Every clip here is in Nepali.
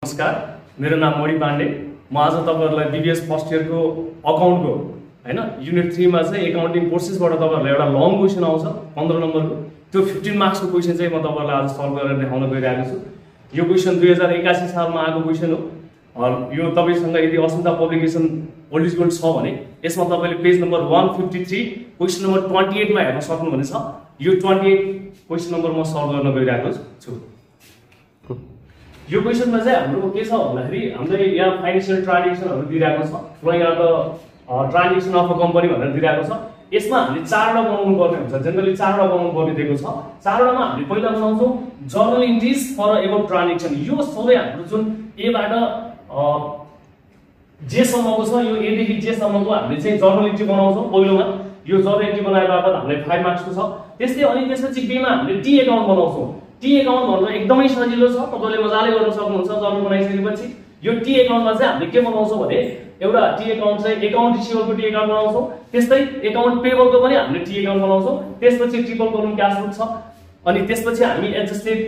नमस्कार, मेरो नाम मणि पाण्डे। म आज तपाईहरुलाई बीबीएस फर्स्ट इयर को अकाउन्टको हैन युनिट 3 मा चाहिँ एकाउन्टिङ कोर्सेसबाट तपाईहरुलाई एउटा लङ क्वेशन आउँछ 15 नम्बरको। त्यो 15 मार्क्स को क्वेशन चाहिँ म तपाईहरुलाई आज सल्भ गरेर देखाउन गइरहेको छु। यो क्वेशन 2081 सालमा आएको क्वेशन हो। यो तपाईसँग यदि अस्मिता पब्लिकेसन ओल्ड इज गोल्ड छ भने यसमा तपाईले पेज नम्बर 153 क्वेशन नम्बर 28 मा हेर्न सक्नुहुनेछ। यो 28 क्वेशन नम्बर म सल्भ गर्न गइरहेको छु। यो क्वेशनमा चाहिँ हाम्रो के छ भन्दाखेरि हामीले यहाँ फाइनान्शियल ट्रान्जेक्सनहरु दिइरहेको छ। Flowing out the transaction of a company भनेर दिइरहेको छ। यसमा हामीले 4 वटा बनाउनु पर्ने हुन्छ। जनरली 4 वटा बनाउनु पर्ने दिएको छ। 4 वटामा हामीले पहिला बनाउँछौं journal entries for above transaction. यो सबै हाम्रो जुन ए बाट जे सम्मको छ, यो ए देखि जे सम्मको हामीले चाहिँ जर्नल एन्ट्री बनाउँछौं। पहिलोमा यो जर्नल एन्ट्री बनाएपछि हामीले 5 मार्क्स को छ। त्यस्तै अनि त्यसपछि बी मा हामीले टी अकाउन्ट बनाउँछौं। टी अकाउन्ट भन्न एकदमै सजिलो छ, तपाईले मजाले गर्न सक्नुहुन्छ। जर्नल बनाइसकेपछि यो टी अकाउन्टमा चाहिँ हामीले के बनाउँछौं भने एउटा टी अकाउन्ट चाहिँ अकाउन्ट रिसिभेबलको टी अकाउन्ट बनाउँछौं। त्यस्तै अकाउन्ट पेबलको पनि हामीले टी अकाउन्ट बनाउँछौं। त्यसपछि ट्रिपल कलम क्याश बुक छ। अनि त्यसपछि हामी एडजस्टेड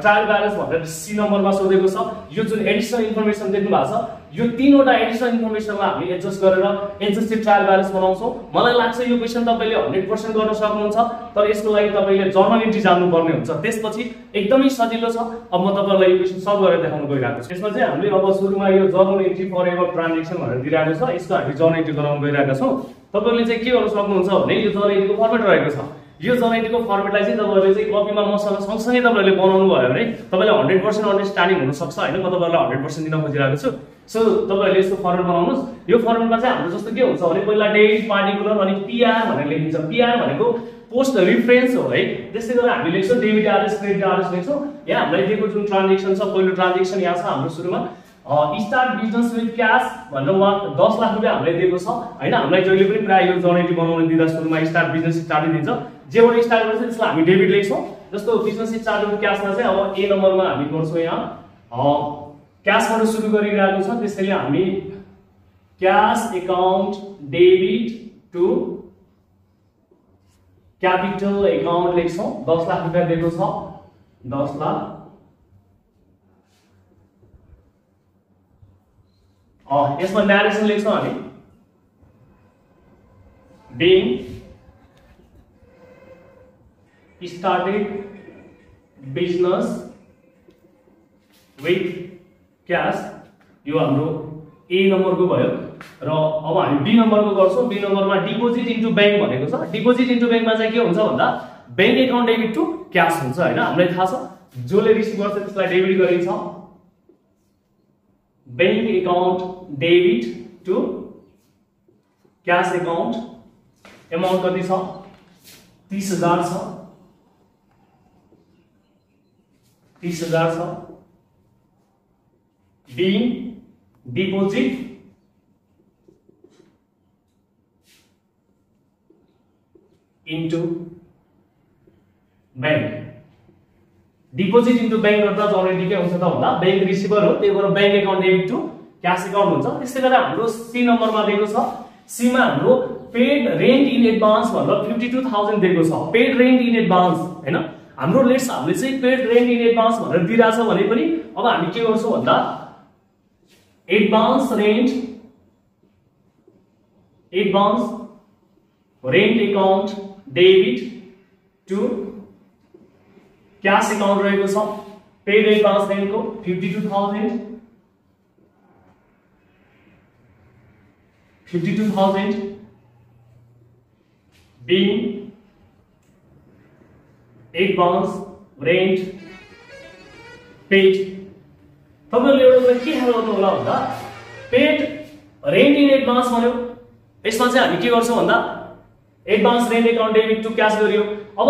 ट्रायल ब्यालेन्स भनेर सी नम्बरमा सोधेको छ। यो जुन एडिशनल इन्फर्मेसन देख्नु भएको छ, यो 3 वटा एडिशनल इन्फर्मेसनलाई हामी एडजस्ट गरेर एडजस्टेड ट्रायल ब्यालेन्स बनाउँछौं। मलाई लाग्छ यो क्वेशन तपाईले 100% गर्न सक्नुहुन्छ, तर यसको लागि तपाईले जर्नल एन्ट्री जान्नु पर्ने हुन्छ। त्यसपछि एकदमै सजिलो छ। अब म तपाईलाई यो क्वेशन सल्भ गरेर देखाउन गइरहेको छु। यसमा चाहिँ हामीले अब सुरुमा यो journal entry for above transaction भनेर दिइरहेको छ। यसको हामी जर्नल एन्ट्री गराउन गइरहेका छौं। तपाईले चाहिँ के गर्न सक्नुहुन्छ भने यो जर्नल एन्ट्रीको फर्मेट रहेको छ। यो जर्नल एन्ट्रीको फर्मेटलाई चाहिँ तपाईहरुले चाहिँ कपीमा मसँग सँगसँगै तपाईहरुले बनाउनु भयो भने तपाईलाई 100% अन्डरस्ट्यान्डिङ हुन सक्छ हैन। म तपाईहरुलाई 100% दिन खोजिरहेको छु। सो तपाईहरुले यसको फर्मेट बनाउनुस्। यो फर्मेटमा चाहिँ हाम्रो जस्तो के हुन्छ भने पहिला डेट, पार्टिकुलर अनि पीआर भनेर लेखिन्छ। पीआर भनेको पोस्ट रेफरेन्स हो है। त्यसै गरी हामी लेख्छौं डेबिट आरएस, क्रेडिट आरएस लेख्छौं। यहाँ हामीलाई दिएको जुन ट्रान्जेक्सन छ, पहिलो ट्रान्जेक्सन यहाँ छ हाम्रो सुरुमा स्टार्ट बिजनेस विथ क्याश भनेर 10 लाख रुपैयाँ हामीलाई दिएको छ हैन। हामीलाई जहिले पनि प्राय यो जर्नल एन्ट्री बनाउन दिँदा सुरुमा स्टार्ट बिजनेस स्टार्ट दिन्छ। जेबाट स्टार्ट गर्छ त्यसलाई हामी डेबिट लेख्छौं। जस्तो बिजनेस स्टार्ट विथ क्याशमा चाहिँ अब ए नम्बरमा हामी गर्छौं यहाँ क्याशबाट सुरु गरिरहेको छ। त्यसैले हामी cash account debit to capital account लेख्छौं। 10 लाख रुपैयाँ दिएको छ। 10 लाख यसमा न्यारेसन लेख्छौं हामी being started business with cash। यो हाम्रो ए नम्बरको भयो। र अब हामी बी नम्बरको गर्छौं। बी नम्बरमा डिपोजिट इन्टु बैंक भनेको छ। डिपोजिट इन्टु बैंकमा चाहिँ के हुन्छ भन्दा bank account debit to cash हुन्छ हैन। हामीलाई थाहा छ जसले रिसिभ गर्छ त्यसलाई डेबिट गरिन्छ। Bank account debit to cash account amount कति छ 30,000 छ। 30,000 छ। B deposit into bank. Deposit into bank गर्दा जर्नल के हुन्छ त भन्दा बैंक रिसिभर हो, त्यही भएर bank account debit to cash account हुन्छ। त्यसै गरी हाम्रो सी नम्बरमा दिएको छ। सी मा हाम्रो पेड रेन्ट इन एडभान्स भनेर 52,000 दिएको छ। पेड रेन्ट इन एडभान्स हैन। हाम्रो लेट्स हामीले चाहिँ पेड रेन्ट इन एडभान्स भनेर दिइराछ भने पनि अब हामी के गर्छौं भन्दा advance rent account debit to cash account रहेको छ। पेड एडभान्स रेन्टको 52,000 being advance rent paid। तपाईहरुले एउटा के ख्याल गर्नु होला भन्दा पेड रेन्ट इन एडभान्स भन्यो। यसमा चाहिँ हामी के गर्छौं भन्दा advance rent account debit to cash गरियो। अब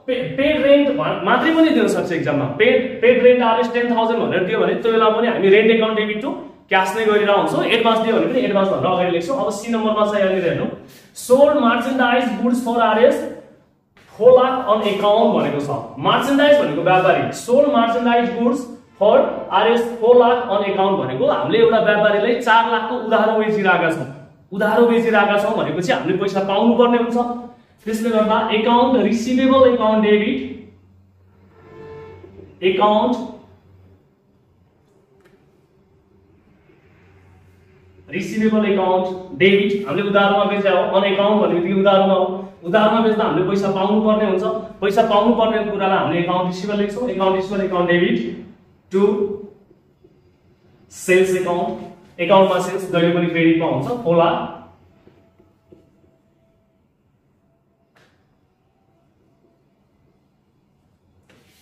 पेड रेन्ट मात्रै पनि दिन सक्छ एक्जाममा। पेड रेन्ट आरएस 10,000 भनेर दियो भने त्यो बेला पनि हामी rent account debit to cash नै गरिरा हुन्छौं। एडभान्स दियो भने पनि एडभान्स भनेर अगाडि लेख्छौं। अब सी नम्बरमा चाहिँ यहाँनिर हेर्नु sold merchandise goods for RS 4 lakh on account भनेको छ। मर्चेन्डाइज भनेको व्यापारी। Sold merchandise goods for RS 4 lakh on account भनेको हामीले एउटा व्यापारीलाई 4 लाखको उधारो बेचिरहेका छौं। उधारो बेचिरहेका छौं भनेपछि हामीले पैसा पाउनु पर्ने हुन्छ। त्यसले गर्दा account receivable account debit account receivable account debit हामीले उधारमा बेचे हो, अन एकाउन्ट भनेको उधारमा हो, उधारमा बेच्दा हामीले पैसा पाउनु पर्ने हुन्छ, पैसा पाउनु पर्ने कुरालाई हामीले एकाउन्ट रिसिभेबल लेख्छौँ, account receivable account debit to sales account, एकाउन्टमा सेल्स जहिले पनि क्रेडिटमा हुन्छ, होला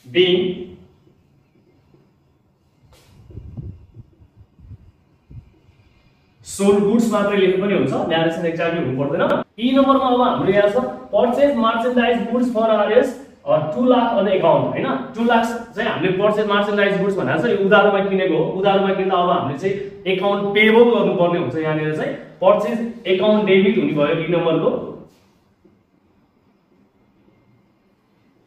being सोल्ड गुड्स मात्रै लेख्नु पनि हुन्छ, न्यारेसन एक्ज्याक्टली हुनु पर्दैन। ई नम्बरमा अब हाम्रो यहाँ छ purchase merchandise goods for RS 2 lakh on account हैन, 2 लाख चाहिँ हामीले पर्चेज मर्चेन्डाइज गुड्स भनेर चाहिँ उधारमा किनेको हो, उधारमा किन्दा अब हामीले चाहिँ एकाउन्ट पेएबल गर्नुपर्ने हुन्छ, यहाँनिर चाहिँ पर्चेज एकाउन्ट डेबिट हुने भयो ई नम्बरको,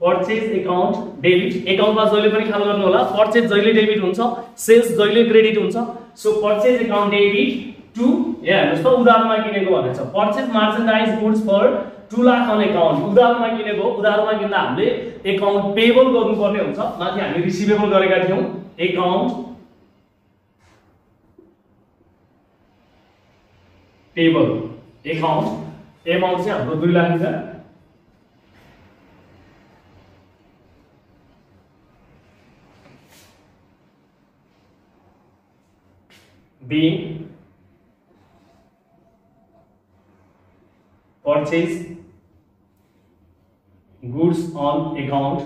पर्चेज एकाउन्ट डेबिट, एकाउन्टमा जहिले पनि ख्याल गर्नु होला, पर्चेज जहिले डेबिट हुन्छ, सेल्स जहिले क्रेडिट हुन्छ, so purchase account debit to यहाँ हेर्नुस् त उधारमा किनेको भनेको छ purchase merchandise goods for 2 lakh on account, उधारमा किनेको, उधारमा किन्दा हामीले एकाउन्ट पेएबल गर्नुपर्ने हुन्छ, माथि हामी रिसिभेबल गरेका थियौं, एकाउन्ट पेएबल, एकाउन्ट एमाउन्ट चाहिँ हाम्रो 2 लाख हुन्छ, being purchase goods on account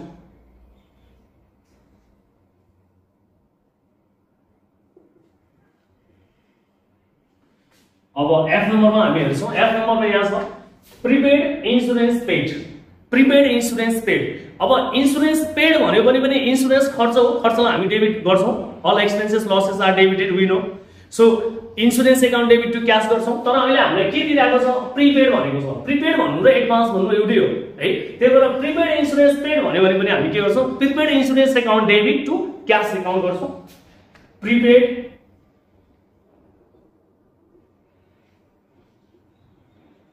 अब एफ नम्बरमा हामी हेर्छौं, एफ नम्बरमा यहाँ छ prepaid insurance paid, prepaid insurance paid. अब इन्स्योरेन्स पेड भन्यो पनि इन्स्योरेन्स खर्च हो, खर्चलाई हामी डेबिट गर्छौं, all expenses losses are debited we know, so insurance account debit to cash गर्छौं, तर अहिले हामीले के दिइराको छ प्रिपेड भनेको छ, प्रिपेड भन्नु र एडभान्स भन्नु एउटै हो है, त्यही भएर प्रिपेड इन्स्योरेन्स पेड भन्यो भने पनि हामी के गर्छौं prepaid insurance account debit to cash account गर्छौं, prepaid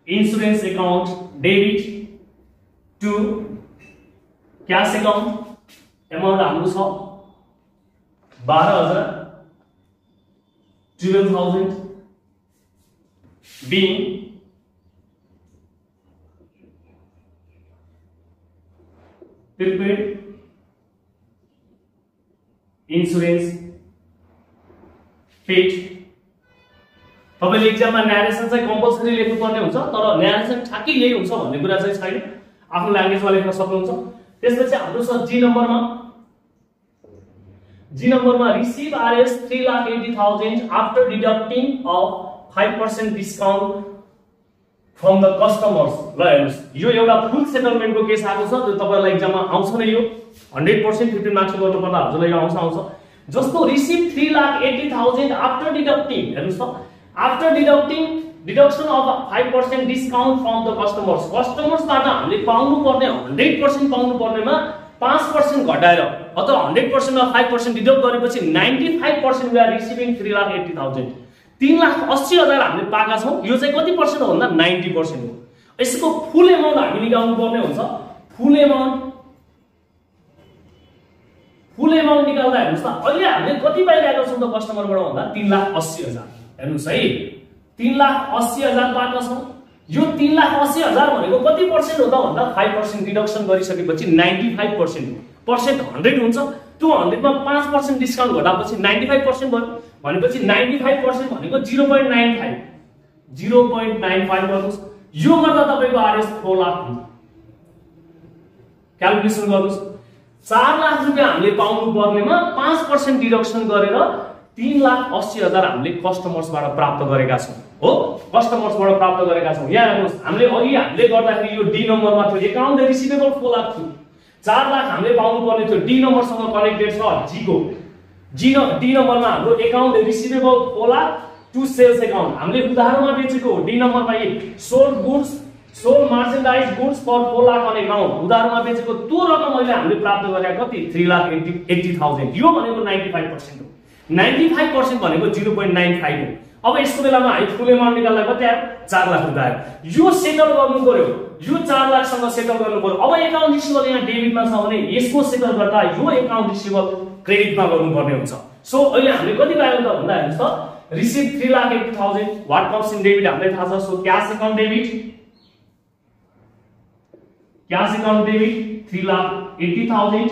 insurance account debit to cash account, amount हाम्रो छ 12,000 12,000 being prepaid insurance paid। तपाईले एक्जाममा न्यारेसन चाहिँ कम्पल्सरी लेख्नु पर्ने हुन्छ, तर न्यारेसन ठ्याक्कै यही हुन्छ भन्ने कुरा चाहिँ छैन, आफ्नो ल्याङ्ग्वेजमा लेख्न सक्नुहुन्छ। त्यसपछि हाम्रो छ जी नम्बरमा, जी नम्बरमा receive Rs 3,80,000 after deducting of 5% discount from the customers. ल हेर्नुस्, यो एउटा फुल सेटलमेन्टको केस आएको छ, जो तपाईहरुलाई एक्जाममा आउँछ नै, यो 100% 15 मार्क्स गर्नु पर्दा हजुरलाई यो आउँछ। जस्तो रिसीभ 3,80,000 आफ्टर डिडक्टिङ, हेर्नुस् त, after deducting deduction of 5% discount from the customers, कस्टमर्सबाट हामीले पाउनु पर्ने 100% पाउनु पर्नेमा 5% घटाएर अथवा 100% मा 5% डिडक्ट गरेपछि 95% वी आर रिसिभिङ 3,80,000, 3,80,000 हामीले पाएका छौं। यो चाहिँ कति पर्सेन्ट हो भन्दा 90% हो। यसको फुल एमाउन्ट हामी निकाल्नु पर्ने हुन्छ, फुल एमाउन्ट निकाल्दा हेर्नुस् त अहिले हामीले कति पाइरहेका छौं त कस्टमरबाट भन्दा 3,80,000। हेर्नुस् है, 3,80,000 पाएका छौं। यो 3,80,000 भनेको कति पर्सेन्ट हो त भन्दा 5% डिडक्सन गरिसकेपछि 95% हो। पर्सेन्ट 100 हुन्छ, त्यो 100 मा 5% डिस्काउन्ट घटाएपछि 95% भयो, भनेपछि 95% भनेको 0.95 गर्नुस्। यो गर्दा तपाईको आरएस 4 लाख हुन्छ। क्याल्कुलेसन गर्नुस्, 4 लाख रुपैयाँ हामीले पाउनु पर्नेमा 5% डिडक्सन गरेर 3,80,000 हामीले कस्टमर्सबाट प्राप्त गरेका छौं हो, कस्टमर्सबाट प्राप्त गरेका छौं। यहाँ हेर्नुस्, हामीले अघि हामीले गर्दाखेरि यो डी नम्बरमा थियो एकाउन्ट रिसिभेबल 4 लाख थियो, 4 लाख हामीले पाउनु पर्ने थियो, डी नम्बरसँग कनेक्टेड छ जी को, डी नम्बरमा हाम्रो account receivable 4 lakh to sales account, हामीले उधारमा बेचेको डी नम्बरमा sold goods sold merchandise goods for 4 lakh on account, उधारमा बेचेको त्यो रकम अहिले हामीले प्राप्त गरेका कति 3,80,000। यो भनेको 95% हो, 95% भनेको 0.95 हो। अब यसको बेलामा हामी फुल एमाउन्ट निकाल्दा कति आयो 4 लाख रुपैयाँ आयो। यो सेटल गर्नु पर्यो, यो 4 लाख सँग सेटल गर्नु पर्यो। अब एकाउन्ट रिसिभेबल यहाँ डेबिटमा छ भने यसको सेटल गर्दा यो एकाउन्ट रिसिभेबल क्रेडिटमा गर्नुपर्ने हुन्छ। सो अहिले हामीले कति पायौं त भन्दा हेर्नुस् त receive 3,80,000 what comes in debit हामीलाई थाहा छ so cash account debit 3,80,000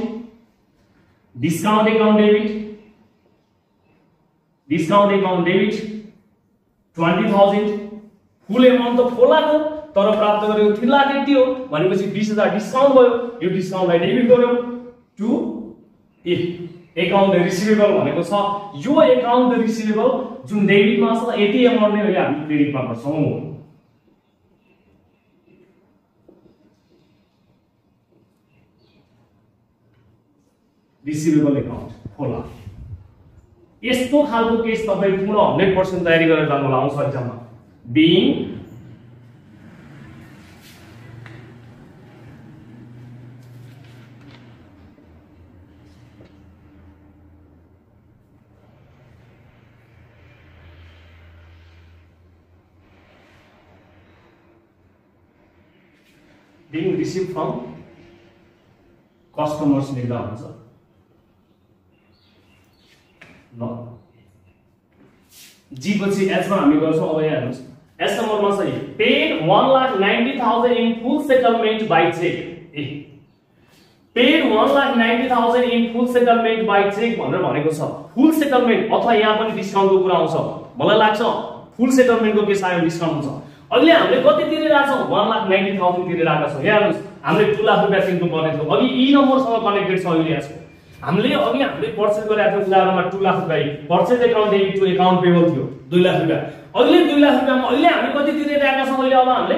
discount account debit 20,000 फुल एमाउन्ट त खोलाको तर प्राप्त गरेको 3,80,000 हो भनेपछि 20,000 डिस्काउन्ट भयो यो डिस्काउन्टलाई डेबिट गर्यौं टु अकाउन्ट रिसिभेबल भनेको छ यो अकाउन्ट रिसिभेबल जुन डेबिटमा छ यति अमाउन्ट नै अहिले हामी क्रेडिटमा गर्छौं रिसिभेबल अकाउन्ट खोला यस्तो खालको केस तपाई पुरा 100% तयारी गरेर जानु होला आउँछ एक्जाममा being received from customers लेख्दा हुन्छ ल जी पछि एस मा हामी गर्छौं अब यहाँ हेर्नुस् एस नम्बरमा चाहिँ paid 1,90,000 in full settlement by cheque paid 1,90,000 in full settlement by cheque भनेको छ फुल सेटलमेन्ट अथवा यहाँ पनि डिस्काउन्टको कुरा आउँछ मलाई लाग्छ फुल सेटलमेन्टको केस आयो डिस्काउन्ट हुन्छ अहिले हामीले कति तिरिरहेका छौं 1,90,000 तिरिरहेका छौं यहाँ हेर्नुस् हामीले 2 लाख रुपैयाँ तिर्नु पर्ने थियो अघि ई नम्बरसँग कनेक्टेड छ अहिले यसको हामीले पर्चेज गरेका थियौं उदाहरणमा 2 लाख रुपैयाँ purchase account debit to account payable थियो 2 लाख रुपैयाँ अहिले 2 लाख रुपैयाँमा अहिले हामी कति तिरिरहेका छौं अहिले अब हामीले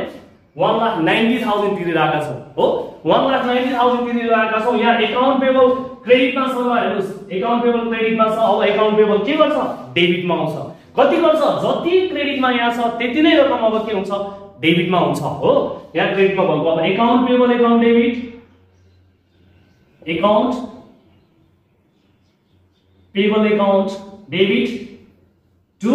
1,90,000 तिरिरहेका छौं हो 1,90,000 तिरिरहेका छौं यहाँ अकाउन्ट पेबल क्रेडिटमा छ हेर्नुस् अकाउन्ट पेबल क्रेडिटमा छ अब अकाउन्ट पेबल के गर्छ डेबिटमा आउँछ कति गर्छ जति क्रेडिटमा यहाँ छ त्यति नै रकम अब के हुन्छ डेबिटमा हुन्छ हो यहाँ क्रेडिटमा भएको अब account payable account debit account payable account debit to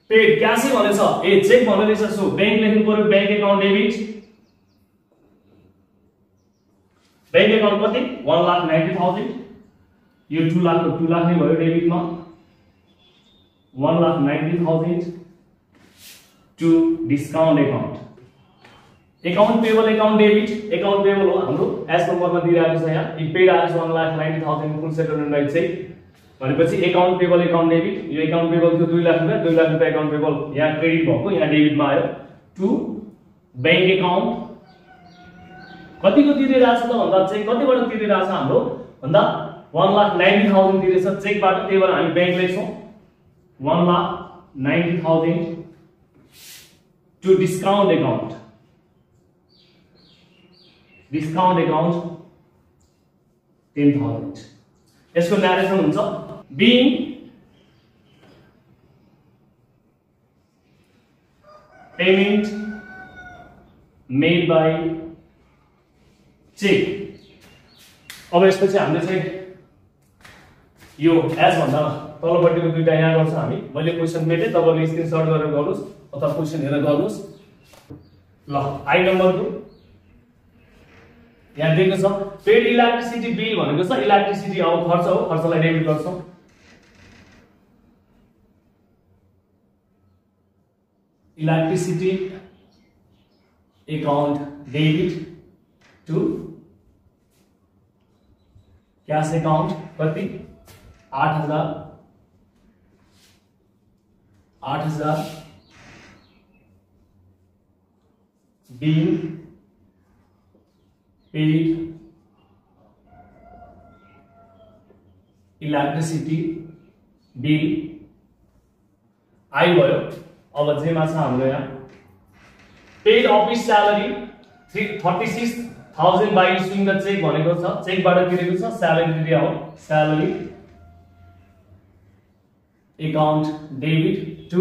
paid cash भनेछ ए चेक भनेछ सो बैंक लेख्नु पर्यो bank account debit bank account कति 1,90,000 यो 2 लाख नै भयो डेबिटमा 1,90,000 to discount account payable account debit account payable हो हाम्रो एस नम्बरमा दिइरहेको छ यहाँ इ पेड आएछ 1,90,000 फुल सेटलमेन्ट बाइ चेक भनेपछि अकाउन्ट पेबल अकाउन्ट डेबिट यो अकाउन्ट पेबल थियो 2 लाख रुपैयाँ 2 लाख रुपैयाँ अकाउन्ट पेबल यहाँ क्रेडिट भएको यहाँ डेबिटमा आयो टु बैंक अकाउन्ट कतिको तिरिरहेछ त भन्दा चाहिँ कतिबाट तिरिरहेछ हाम्रो भन्दा 1,90,000 तिरेछ चेकबाट त्यही भएर हामी बैंक लेख्छौं 1,90,000 टु डिस्काउन्ट अकाउन्ट 10,000 यसको न्यारेसन हुन्छ being payment made by check अब यसपछि हामीले चाहिँ यो एज भन्दा तलपट्टिको दुईटा यहाँ गर्छ हामी मैले क्वेशन मेटे तपाईले स्क्रिनशट गरेर गर्नुस् अथवा क्वेशन हेरेर गर्नुस् ल आई नम्बर 2 यहाँ दिएको छ पेड इलेक्ट्रिसिटी बिल भनेको छ इलेक्ट्रिसिटी अब खर्च हो खर्चलाई डेबिट गर्छौं electricity account debit to cash account कति 8,000 being paid इलेक्ट्रिसिटी बिल आई भयो अब जेमा छ हाम्रो यहाँ paid office salary 36,000 by issuing the cheque भनेको छ चेकबाट तिरेको छ स्यालेरी तिरे हो salary account debit to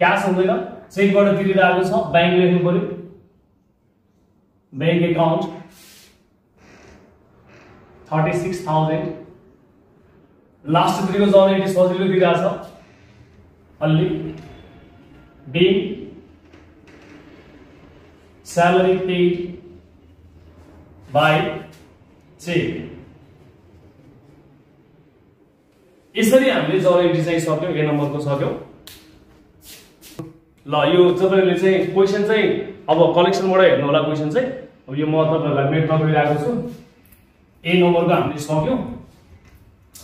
cash हुँदैन चेकबाट तिरिरहेको छ बैंक लेख्नु पर्यो बैंक अकाउन्ट 36,000 लास्ट तिरेको जर्नलिटी सजिलो दिइरहेछ अलि being salary paid by check यसरी हामीले जर्नलिटी चाहिँ सक्यौं, ए नम्बरको सक्यौं। ल यो तपाईहरुले चाहिँ क्वेशन चाहिँ अब कलेक्सनबाट हेर्नु होला क्वेशन चाहिँ। अब यो म तपाईहरुलाई मेट्न गरिरहेको छु। ए नम्बरको हामीले सक्यौं।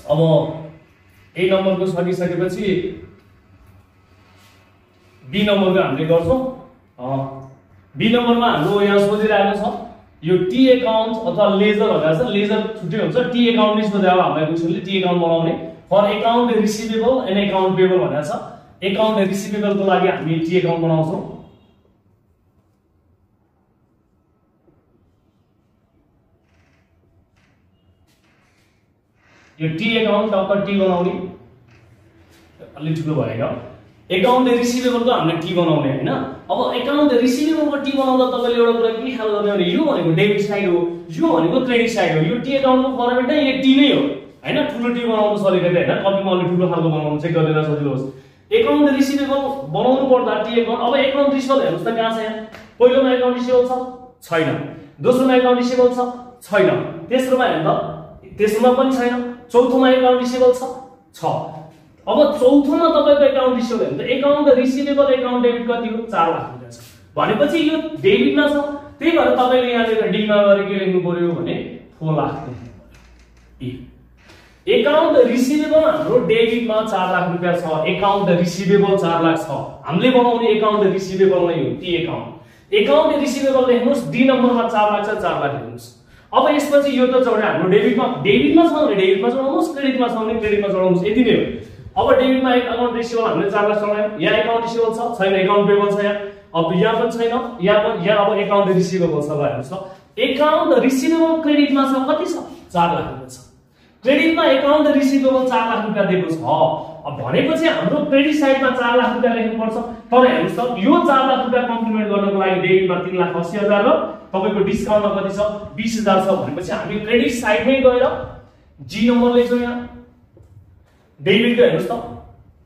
अब ए नम्बरको सकिसकेपछि बी नम्बरको हामीले गर्छौं। बी नम्बरमा हाम्रो यहाँ सोधिरहेको छ यो टी अकाउन्ट अथवा लेजर भनेको छ। लेजर छुट्टै हुन्छ। टी अकाउन्ट नै सोधेको हामीलाई क्वेशनले टी अकाउन्ट बनाउने for account receivable and account payable भनेको छ। अकाउन्ट रिसिभेबलको लागि हामी टी अकाउन्ट बनाउँछौं। यो टी अकाउन्ट टक्क टी बनाउने अलि ठुलो भयो। अकाउन्ट रिसिभेबलको हामीले टी बनाउने हैन। अब अकाउन्ट रिसिभेबलको टी बनाउँदा तपाईले एउटा कुरा के ख्याल गर्ने भने यो भनेको डेबिट साइड हो, यो भनेको क्रेडिट साइड हो। यो टी अकाउन्टको फर्मेट नै यो टी नै हो हैन। ठुलो टी बनाउनु सजिलो हैन, कपीमा अलि ठुलो खालको बनाउनु चाहिँ गर्दैन सजिलो होस्। अकाउन्ट रिसिभेबल बनाउनु पर्दा टी अकाउन्ट अब अकाउन्ट रिसिभेबल हेर्नुस् त कहाँ छ यहाँ। पहिलोमा अकाउन्ट रिसिभेबल छ छैन, दोस्रोमा अकाउन्ट रिसिभेबल छ छैन, तेस्रोमा हेर्नु त तेस्रोमा पनि छैन, चौथोमा अकाउन्ट रिसिभेबल छ। अब चौथोमा तपाईको अकाउन्ट रिसिभेबल हेर्नु त अकाउन्ट रिसिभेबल अकाउन्ट डेबिट कति हो 4 लाख रुपैयाँ छ भनेपछि यो डेबिटमा छ। त्यही भएर तपाईले यहाँ लेखेर डी मा गएर के लेख्नु पर्यो भने 4 लाख अकाउन्ट रिसिभेबल हाम्रो डेबिटमा 4 लाख रुपैयाँ छ। अकाउन्ट रिसिभेबल 4 लाख छ। हामीले बनाउने अकाउन्ट रिसिभेबल नै हो टी अकाउन्ट। अकाउन्ट रिसिभेबल लेख्नुस्, डी नम्बरमा 4 लाख छ 4 लाख लेख्नुस्। अब यसपछि यो त चढ्यो हाम्रो डेबिटमा छ भने डेबिटमा चढाउनुस्, क्रेडिटमा छ भने क्रेडिटमा चढाउनुस्, यति नै हो। अब डेबिटमा अकाउन्ट रिसिभेबल हामीले 4 लाख चढायौं। यहाँ अकाउन्ट रिसिभेबल छ छैन, अकाउन्ट पेबल छ यहाँ। अब यहाँ पनि छैन, यहाँ अब अकाउन्ट रिसिभेबल छ हेर्नुस् त। अकाउन्ट रिसिभेबल क्रेडिटमा छ कति छ 4 लाख रुपैयाँ छ। क्रेडिटमा अकाउन्ट रिसिभेबल 4 लाख रुपैयाँ दिएको छ। अब भनेपछि हाम्रो क्रेडिट साइडमा 4 लाख रुपैयाँ लेख्नु पर्छ। तर हेर्नुस् त यो 4 लाख रुपैयाँ कम्प्लिमेन्ट गर्नको लागि डेबिटमा 3,80,000 र तपाईको डिस्काउन्टमा कति छ 20,000 छ भनेपछि हामी क्रेडिट साइडमै गएर जी नम्बर लेख्छौं। यहाँ डेबिटको हेर्नुस् त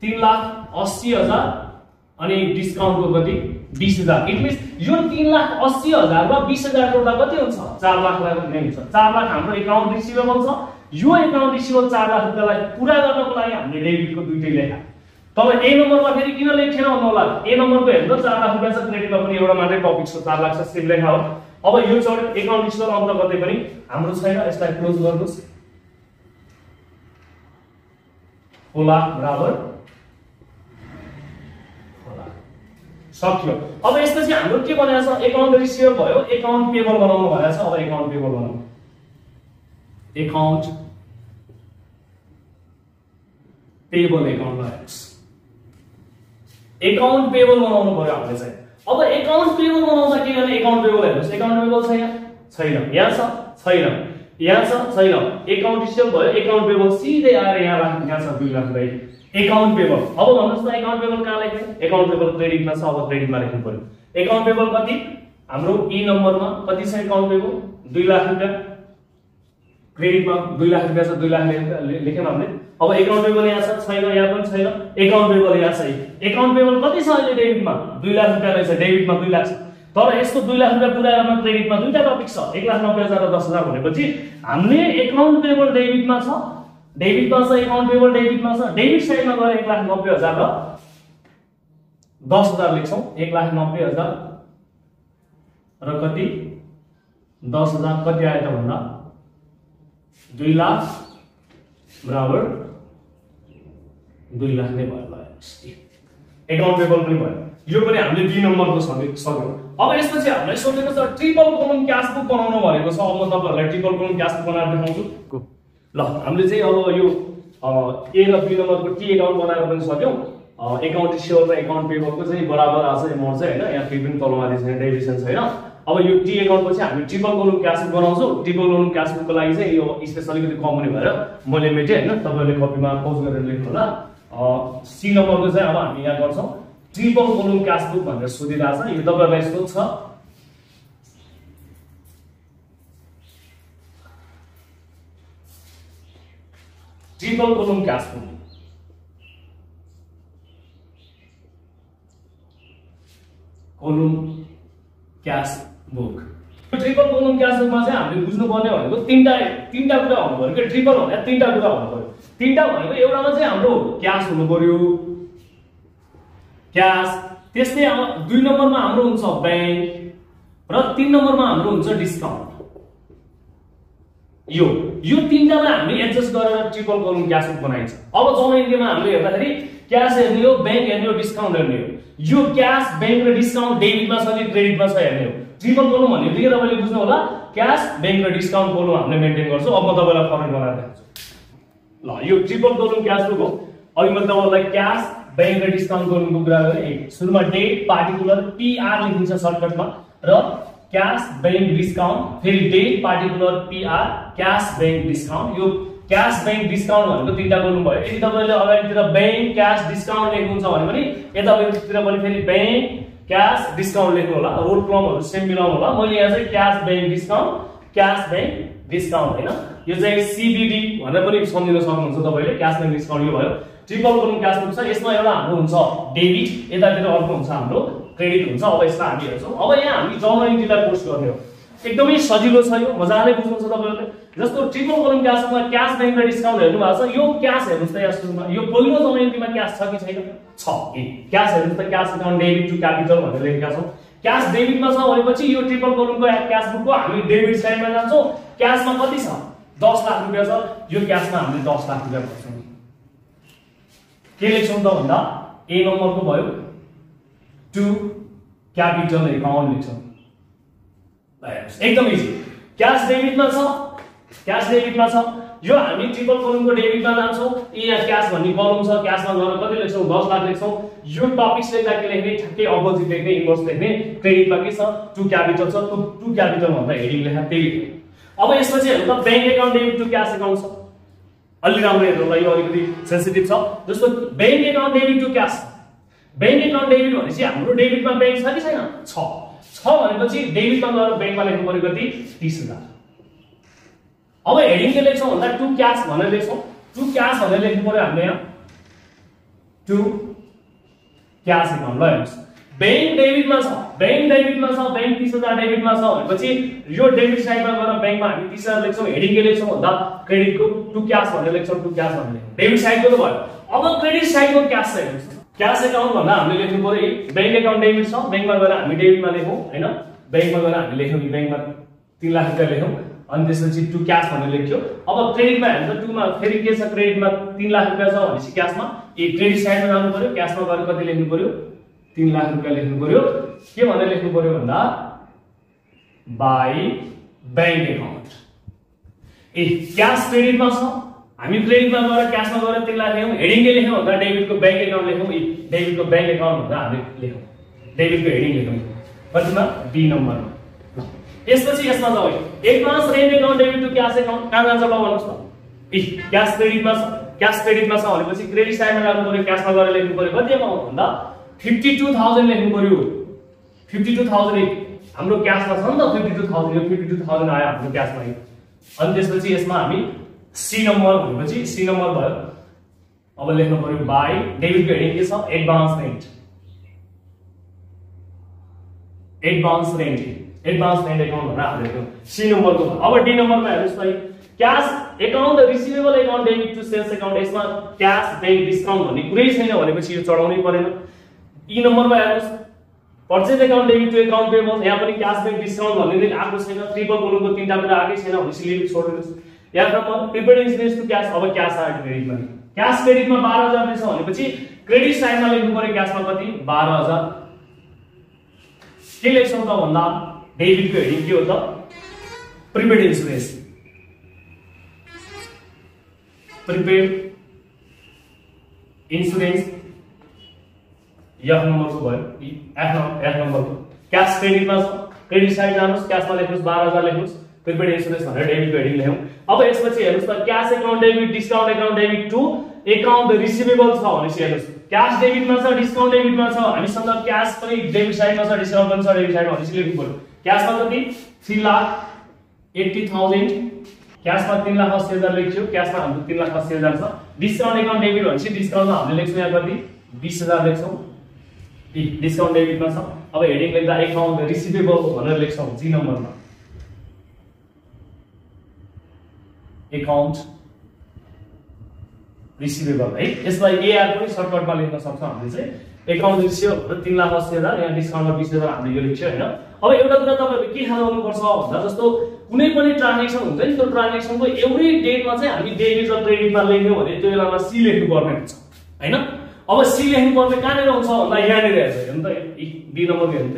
3,80,000 अनि डिस्काउन्टको कति 20,000। इट मिन्स यो 3,80,000 र 20,000 जोड्दा कति हुन्छ 4 लाख नै हुन्छ। 4 लाख हाम्रो अकाउन्ट रिसिभेबल छ। यो अकाउन्ट रिसिभेबल 4 लाख रुपैयाँलाई पूरा गर्नको लागि हामीले डेबिटको दुईटै लेखा। तब ए नम्बरमा फेरि किन लेखेन भन्नुहोला। ए नम्बरको हेर्नु 4 लाख रुपैयाँ छ, क्रेडिटमा पनि एउटा मात्रै टपिक छ 4 लाख छ, सेम लेखा हो। अब यो चढ्यो अकाउन्ट रिसिभेबल अन्त कतै पनि हाम्रो छैन। यसलाई क्लोज गर्नुस्। 4 लाख बराबर 4 लाख सक्यो। अब यसपछि हाम्रो के बनाएको छ अकाउन्ट रिसिभेबल भयो, अकाउन्ट पेबल बनाउनु भएको छ। अब अकाउन्ट पेबल बनाउनु, अकाउन्ट पेबल अकाउन्ट बनाउनुस्। अकाउन्ट पेबल बनाउनु पर्यो हामीले चाहिँ। अब अकाउन्ट पेबल बनाउँदा के गर्ने अकाउन्ट पेबल हेर्नुस्। अकाउन्ट पेबल छ यहाँ छैन, यहाँ छ छैन, यहाँ छ छैन। अकाउन्ट रिसिभेबल भयो, अकाउन्ट पेबल सिधै आएर यहाँ राख्नु, यहाँ छ 2 लाख रुपैयाँ अकाउन्ट पेबल। अब भन्नुस् त अकाउन्ट पेबल कहाँ लेख्ने। अकाउन्ट पेबल क्रेडिटमा छ। अब क्रेडिटमा लेख्नु पर्यो। अकाउन्ट पेबल कति हाम्रो ई नम्बरमा कति छ अकाउन्ट पेबल 2 लाख रुपैयाँ। क्रेडिटमा 2 लाख रुपैयाँ छ, 2 लाख लेख्यौं हामीले। अब अकाउन्ट पेबल यहाँ छ छैन, यहाँ पनि छैन। अकाउन्ट पेबल यहाँ छ। अकाउन्ट पेबल कति छ अहिले डेबिटमा 2 लाख रुपैयाँ रहेछ। डेबिटमा 2 लाख छ। तर यसको 2 लाख रुपैयाँ पुरा गर्न क्रेडिटमा दुईटा टपिक छ 1,90,000 र 10,000 भनेपछि हामीले अकाउन्ट पेबल डेबिटमा छ, डेबिटमा छ अकाउन्ट पेबल डेबिटमा छ। डेबिट साइडमा गएर 1,90,000 र 10,000 लेख्छौं। 1,90,000 र कति 10,000 कति आयो त भन्दा 2 लाख बराबर 2 लाख नै भयो। अकाउन्ट पेबल पनि भयो। यो पनि हामीले बी नम्बरको सक्यौं। अब यसपछि हामीलाई सोधेको छ ट्रिपल कोलम क्याश बुक बनाउनु भनेको छ। अब म तपाईहरुलाई ट्रिपल कोलम क्याश बुक बनाएर देखाउँछु। ल हामीले चाहिँ अब यो ए र बी नम्बरको टी अकाउन्ट बनाएर पनि सक्यौं। अकाउन्ट रिसिभेबल र अकाउन्ट पेबलको चाहिँ बराबर आछ एमाउन्ट चाहिँ हैन। यहाँ केही पनि तलमा दिएको छैन, डेभिएसन छैन। अब यो टी अकाउन्ट पछि हामी ट्रिपल कोलम क्याश बुक बनाउँछौं। ट्रिपल कोलम क्याश बुकको लागि चाहिँ यो स्पेस अलिकति कम हुने भएर मैले मेटे हैन। तपाईहरुले कपीमा पौज गरेर लेख्नु होला। सी नम्बरको चाहिँ अब हामी यहाँ गर्छौं ट्रिपल कोलम क्याश बुक भनेर सोधिरहेछ। यो तपाईहरुलाई सोध्छ triple column cash book. Column cash book triple column cash बुकमा चाहिँ हामीले बुझ्नु पर्ने भनेको तीनटा कुरा हुनु पर्यो के। ट्रिपल भन्दा तीनटा कुरा हुनु पर्यो। तीनटा भनेको एउटामा चाहिँ हाम्रो क्याश हुनु पर्यो, क्याश, त्यस्तै अब 2 नम्बरमा हाम्रो हुन्छ बैंक र 3 नम्बरमा हाम्रो हुन्छ डिस्काउन्ट। यो तीनटामा हामी एडजस्ट गरेर ट्रिपल कलम क्याश बुक बनाइन्छ। अब जम्मा इन्ट्रीमा हामीले हेर्दाखेरि क्याश हेर्ने हो, बैंक हेर्ने हो, डिस्काउन्ट हेर्ने हो। यो क्याश, बैंक र डिस्काउन्ट डेबिटमा छ कि क्रेडिटमा छ हेर्ने हो। ट्रिपल कलम भनेको के तपाईले बुझ्नु होला, क्याश, बैंक र डिस्काउन्ट कलम हामीले मेन्टेन गर्छौं। अब म तपाईलाई फर्मुला बनाएर देखाउँछु। ल यो ट्रिपल कलम क्याश बुक हो। अब म तपाईलाई क्याश, बैंक र डिस्काउन्ट कलमको कुरा गरे। सुरुमा डेट पार्टिकुलर पीआर लेखिन्छ सर्टकटमा र क्याश, बैंक, डिस्काउन्ट, फेरि date particular PR, cash, bank, discount. यो क्याश, बैंक, डिस्काउन्ट भनेको तीनटा गर्नु भयो। यदि तपाईले अगाडितिर बैंक, क्याश, डिस्काउन्ट लेख्नुहुन्छ भने पनि यतातिर पनि फेरि बैंक, क्याश, डिस्काउन्ट लेख्नु होला। रोल कलमहरु सेम मिलाउनु होला। मैले यहाँ चाहिँ cash, bank, discount, cash, bank, discount हैन, यो चाहिँ सीबीडी भनेर पनि सम्झिन सक्नुहुन्छ तपाईले। क्याश, बैंक, डिस्काउन्ट यो भयो। ट्रिपल कलम क्याश बुक छ। यसमा एउटा हाम्रो हुन्छ डेबिट, यतातिर अर्को हुन्छ हाम्रो क्रेडिट हुन्छ। अब यसलाई हामी हेर्छौं। अब यहाँ हामी जर्नल इन्ट्रीलाई पोस्ट गर्ने हो। एकदमै सजिलो छ यो, मजाले बुझ्नुहुन्छ तपाईहरुले। जस्तो ट्रिपल कलम क्याशमा क्याश, बैंक र डिस्काउन्ट हेर्नु भएको छ। यो क्याश हेर्नुस् त यहाँ सुरुमा यो पहिलो जर्नल इन्ट्रीमा क्याश छ कि छैन? छ। क्याश हेर्नुस् त, cash account debit to capital भनेर लेखेका छौं। क्याश डेबिटमा छ भनेपछि यो ट्रिपल कलमको क्याश बुकको हामी डेबिट साइडमा जान्छौं। क्याशमा कति छ? 10 लाख रुपैयाँ छ। यो क्याशमा हामीले 10 लाख रुपैयाँ भर्छौं। के लेख्छौं त भन्दा ए नम्बरको भयो टु क्यापिटल अकाउन्ट लेख्छौं। एकदम इजी। क्याश डेबिटमा छ, क्याश डेबिटमा छ। यो हामी ट्रिपल कलमको डेबिटमा जान्छौं। यहाँ क्याश भन्ने कलम छ, क्याशमा गएर कति लेख्छौं? 10 लाख लेख्छौं। यो टपिक्स लेख्दा के लेख्ने? ठ्याक्कै अपोजिट लेख्ने, इन्भर्स लेख्ने। क्रेडिटमा के छ? टु क्यापिटल छ। टु क्यापिटल भन्दा हेडिङ लेखा त्यही। अब यसपछि हेर्नु त bank account debit to cash account छ। अलि राम्रो हेर्नु होला, यो अलिकति सेन्सिटिभ छ। जस्तो bank account debit to cash, bank account debit भनेपछि हाम्रो डेबिटमा बैंक छ कि छैन? छ भनेपछि डेबिटमा गएर बैंकमा लेख्नु पर्यो कति? 30,000। अब हेडिङ के लेख्छौं भन्दा टु क्याश भनेर लेख्छौं। टु क्याश भनेर लेख्नु पर्यो हामीले यहाँ टु क्याश अकाउन्ट। ल हेर्नुस्, बैंक डेबिटमा छ, बैंक डेबिटमा छ, बैंक 30,000 डेबिटमा छ भनेपछि यो डेबिट साइडमा गएर बैंकमा हामी 30,000 लेख्छौं। हेडिङ के लेख्छौं भन्दा क्रेडिटको टु क्याश भनेर लेख्छौं। टु क्याश भनेर डेबिट साइडको त भयो। अब क्रेडिट साइडको क्याश छ हेर्नुस्। क्याश अकाउन्ट भन्दा हामीले लेख्नु पर्यो बैंक अकाउन्ट डेबिट छ, बैंकमा गएर हामी डेबिटमा लेखौं हैन। बैंकमा गएर हामी लेख्यौं कि बैंकमा 3 लाख रुपैयाँ लेख्यौं। अनि त्यसपछि टु क्याश भनेर लेख्यो। अब क्रेडिटमा हेर्नु त, टुमा फेरि के छ? क्रेडिटमा 3 लाख रुपैयाँ छ भनेपछि क्याशमा क्रेडिट साइडमा जानु पर्यो। क्याशमा गएर कति लेख्नु पर्यो? 3 लाख रुपैयाँ लेख्नु पर्यो। के भनेर लेख्नु पर्यो भन्दा बाइ बैंक अकाउन्ट। क्याश क्रेडिटमा छ, हामी क्रेडिटमा गएर क्याशमा गएर 3 लाख लेख्यौं। हेडिङ के लेख्यौं भन्दा डेबिटको बैंक अकाउन्ट लेख्यौं। डेबिटको बैंक अकाउन्ट भनेर हामीले लेख्यौं। डेबिटको हेडिङ लेख्यौं कतिमा? बी नम्बरमा। यसपछि यसमा जाऊ। Advance rent account debit to cash account कहाँ जान्छ ल भन्नुस् त? क्याश क्रेडिटमा छ, क्याश क्रेडिटमा छ भनेपछि क्रेडिट साइडमा जानु पर्यो। क्याशमा गएर लेख्नु पर्यो कति अमाउन्ट भन्दा 52,000 लेख्नु पर्यो। 52,000 हाम्रो क्याशमा छ नि त 52,000। यो 52,000 आयो हाम्रो क्याशमा। अनि त्यसपछि यसमा हामी सी नम्बर भनेपछि सी नम्बर भयो। अब लेख्नु पर्यो बाइ डेबिटको हेडिङ के छ? Advance rent. Advance rent account भनेर हामीले लेख्यौं सी नम्बरको। अब डी नम्बरमा हेर्नुस् त, cash account receivable account debit to sales account. यसमा क्याश, बैंक, डिस्काउन्ट भन्ने कुरै छैन भनेपछि यो चढाउनै परेन। ई नम्बरमा हेर्नुस्, purchase account debit to account payable. यहाँ पनि क्याश, बैंक, डिस्काउन्ट भन्ने आएको छैन। ट्रिपल कलमको तीनटा कुरा आकै छैन भनेपछि लिमिट छोड्दिनुस्। यहाँ number prepaid insurance to cash. अब क्याश आयो क्रेडिटमा। क्याश क्रेडिटमा 12,000 रहेछ भनेपछि क्रेडिट साइडमा लेख्नु पर्यो क्याशमा कति? 12,000। के लेख्छौं त भन्दा डेबिटको हेडिङ के हो त? Prepaid insurance. Prepaid insurance F नम्बरको भयो। एफ नम्बरको क्याश क्रेडिटमा छ, क्रेडिट साइड जानुस्, क्याशमा लेख्नुस् 12,000 लेख्नुस्। प्रिपेड इन्सुरेन्स भनेर डेबिटको हेडिङ लेख्यौं। अब यसपछि हेर्नुस् त, cash account debit, discount account debit to account receivable छ भनेपछि हेर्नुस्, क्याश डेबिटमा छ, डिस्काउन्ट डेबिटमा छ। हामीसँग क्याश पनि डेबिट साइडमा छ, डिस्काउन्ट पनि छ डेबिट साइडमा भनेपछि लेख्नु पर्यो। क्याशमा कति? 3,80,000। क्याशमा 3,80,000 लेख्यो। क्याशमा हाम्रो 3,80,000 छ। डिस्काउन्ट अकाउन्ट डेबिट भनेपछि डिस्काउन्टमा हामीले लेख्छौं यहाँ कति? 20,000 लेख्छौं। डिस्काउन्ट डेबिटमा छ। अब हेडिङ लेख्दा अकाउन्ट रिसिभेबल भनेर लेख्छौं जी नम्बरमा। अकाउन्ट रिसिभेबल है। यसलाई एआर पनि सर्टकटमा लेख्न सक्छौँ हामीले चाहिँ एकाउन्ट रिसिभेबल भनेर 3,80,000 यहाँ डिस्काउन्टमा 20,000 हामीले यो लेख्छौँ हैन। अब एउटा कुरा तपाईहरुले के थाहा गर्नुपर्छ भन्दा जस्तो कुनै पनि ट्रान्ज्याक्सन हुन्छ नि त्यो ट्रान्ज्याक्सनको एउटै डेटमा चाहिँ हामी डेबिट र क्रेडिटमा लेख्यौँ भने त्यो बेलामा सी लेख्नु पर्ने हुन्छ हैन। अब सी लेख्नु पर्ने कहाँनिर हुन्छ भन्दा यहाँनिर हेर्नु त बी नम्बर हेर्नु त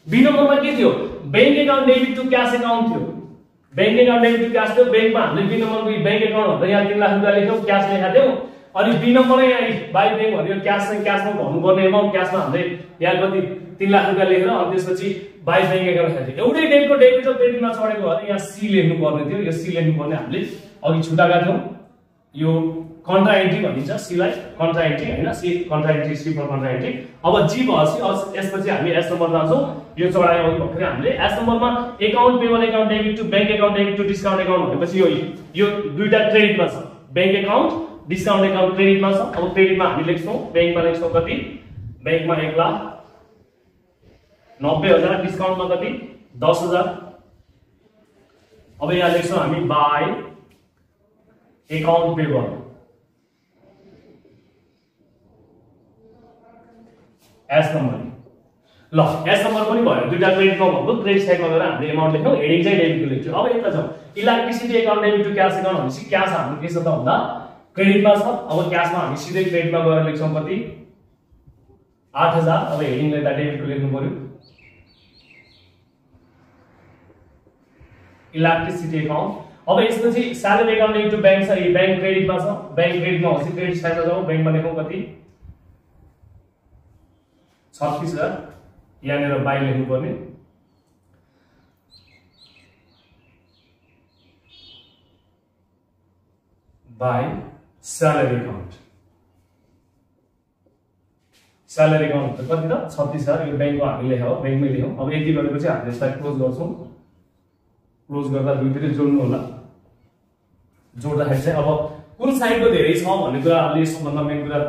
बी नम्बरमा के थियो bank account debit to cash account थियो। Bank account debit to cash थियो बैंकमा हामीले बी नम्बरको बैंक एकाउन्ट भनेर यहाँ 3 लाख रुपैयाँ लेख्यौँ क्याश लेखा थियौ अनि बी नम्बरै यहाँ बाइ बैंक भन्यो क्याशमा भन्नुपर्ने एमाउन्ट क्याशमा हामीले यहाँ कति 3 लाख रुपैयाँ लेखेर अनि त्यसपछि बाइ बैंक एकाउन्ट खाथ्यो एउटै डेटको डेबिट र क्रेडिटमा चढेको भएर यहाँ सी लेख्नु पर्ने थियो। यो सी लेख्नु पर्ने हामीले अघि छुटाएका थियौँ। यो कन्ट्रा एन्ट्री भनिन्छ सीलाई कन्ट्रा एन्ट्री हैन C contra entry C for contra entry. अब जी भएपछि यसपछि हामी एस नम्बर जान्छौँ। यो चढायो अघि भर्खरै हामीले एस नम्बरमा account payable account debit to bank account debit to discount account भनेपछि यो दुईटा क्रेडिटमा छ बैंक एकाउन्ट डिस्काउन्ट एकाउन्ट क्रेडिटमा छ। अब क्रेडिटमा हामी लेख्छौँ बैंकमा लेख्छौँ कति बैंकमा 1,90,000 डिस्काउन्टमा कति 10,000। अब यहाँ लेख्छौँ हामी by account payable S number ल एस नम्बर पनि भयो दुईटा क्रेडिटमा भएको क्रेडिट साइडमा गएर हामीले एमाउन्ट लेख्यौँ हेडिङ चाहिँ डेबिटको लेख्छौँ। अब यता जाउँ electricity account debit to cash account भनेपछि क्याश हाम्रो के छ त भन्दा क्रेडिटमा छ। अब क्याशमा हामी सिधै क्रेडिटमा गएर लेख्छौँ कति 8,000। अब हेडिङ लेख्दा डेबिटको लेख्नु पर्यो इलेक्ट्रिसिटी एकाउन्ट। अब यसपछि salary account debit to bank छ बैंक क्रेडिटमा छ बैंक क्रेडिटमा हुन्छ क्रेडिट साइडमा जाउँ बैंकमा लेखौँ कति 36,000 यहाँनिर बाइ लेख्नु पर्ने बाइ स्यालेरी एकाउन्ट कति त 36,000 यो बैंकको हामी लेख्यौँ बैंकमै लेख्यौँ। अब यति गरेपछि हामीले यसलाई क्लोज गर्छौँ। क्लोज गर्दा दुईतिर जोड्नु होला जोड्दाखेरि चाहिँ अब कुन साइडको धेरै छ भन्ने कुराले सबभन्दा मेन कुरा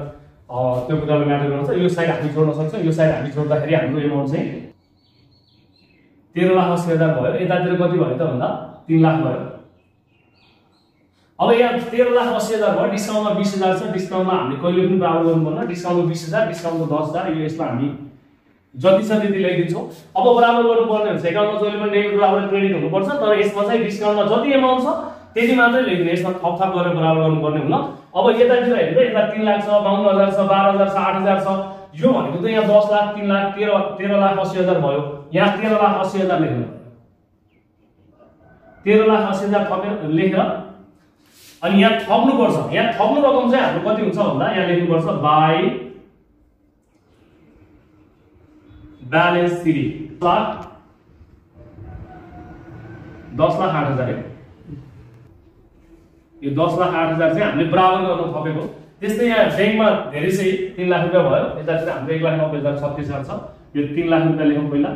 त्यो कुराले म्याटर गर्छ। यो साइड हामी जोड्न सक्छौँ यो साइड हामी जोड्दाखेरि हाम्रो एमाउन्ट चाहिँ 13,80,000 भयो। यतातिर कति भयो त भन्दा 3 लाख भयो। अब यहाँ 13,80,000 भयो डिस्काउन्टमा 20,000 छ डिस्काउन्टमा हामीले कहिले पनि बराबर गर्नु पर्दैन डिस्काउन्टमा 20,000 डिस्काउन्टमा 10,000 यो यसमा हामी जति छ त्यति ल्याइदिन्छौँ। अब बराबर गर्नुपर्ने हुन्छ एकाउन्टमा जहिले पनि डेबिट बराबर क्रेडिट हुनुपर्छ तर यसमा चाहिँ डिस्काउन्टमा जति एमाउन्ट छ त्यति मात्रै लेख्दिनु यसमा थप गरेर बराबर गर्नुपर्ने हुन्न। अब यतातिर हेर्नु यता 3 लाख छ 52,000 छ 12,000 छ 8,000 छ यो भनेको त यहाँ 10 लाख 3 लाख 13,80,000 भयो। यहाँ 13,80,000 लेख्नु 13,80,000 थपेर लेखेर अनि यहाँ थप्नुपर्छ। यहाँ थप्नु रकम चाहिँ हाम्रो कति हुन्छ भन्दा यहाँ लेख्नुपर्छ बाइ ब्यालेन्स सिडी 10,08,000 यो 10,08,000 चाहिँ हामीले बराबर गर्नु थपेको। त्यस्तै यहाँ बैंकमा धेरै चाहिँ 3 लाख रुपैयाँ भयो यतातिर हाम्रो 1,90,000 36,000 छ यो 3 लाख रुपैयाँ लेखौँ पहिला।